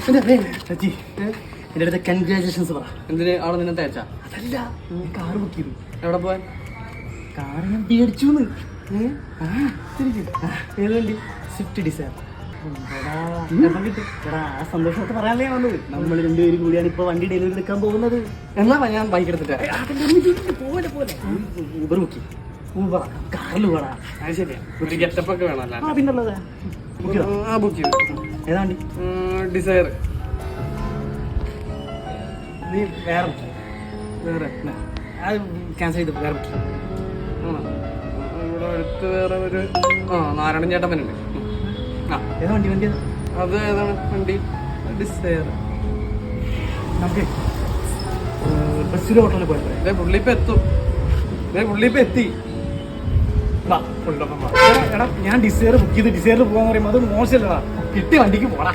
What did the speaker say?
സച്ചി എൻ്റെ അടുത്ത് കൺഗ്രാജുലേഷൻസ് പറ. എന്തിന് അവിടെ നിന്നെ തേച്ചാ? അതല്ല, കാറ് ബുക്ക് ചെയ്തു. എവിടെ പോവാൻ? കാറ് ഞാൻ മേടിച്ചു. ഏത് വണ്ടി? Swift Dzire. എടാ, ആ സന്തോഷമൊക്കെ പറയാനല്ലേ വന്നത്. നമ്മൾ രണ്ടുപേരും കൂടിയാണ് ഇപ്പോൾ വണ്ടി ഡെലിവറി എടുക്കാൻ പോകുന്നത്. എന്നാ ഞാൻ ബൈക്ക് എടുത്തിട്ട് പോലെ ഊബർ ബുക്ക് ചെയ്യും. ഊബർ കാറിൽ പോടാ. അത് ശരിയാ, ഒരു ഗെറ്റപ്പ് ഒക്കെ വേണമല്ലോ. ആ പിന്നുള്ളതാ. ബുക്ക് ചെയ്തു. ഏതാണ്ടി? ഡിസയർ. നീ വേറെ വേറെ അത് ക്യാൻസൽ ചെയ്ത് വേറെ ബുക്ക് ചെയ്യും. ഇവിടെ അടുത്ത് വേറെ ഒരു നാരായണൻ ചേട്ടപ്പനുണ്ട്. ഏതാ വണ്ടി? വണ്ടി ഏതാ? അത് ഏതാണ് വണ്ടി? ഡിസയർ. നമുക്ക് ബസ്സിൽ ഹോട്ടലിൽ പോയപ്പോഴേ പുള്ളിപ്പോ എത്തും. പുള്ളിപ്പോ എത്തി. എടാ, ഞാൻ ഡിസയർ ബുക്ക് ചെയ്ത് ഡിസയറിൽ പോകാന്ന് പറയുമ്പോൾ അത് മോശമല്ലടാ. കിട്ടിയ വണ്ടിക്ക് പോടാ.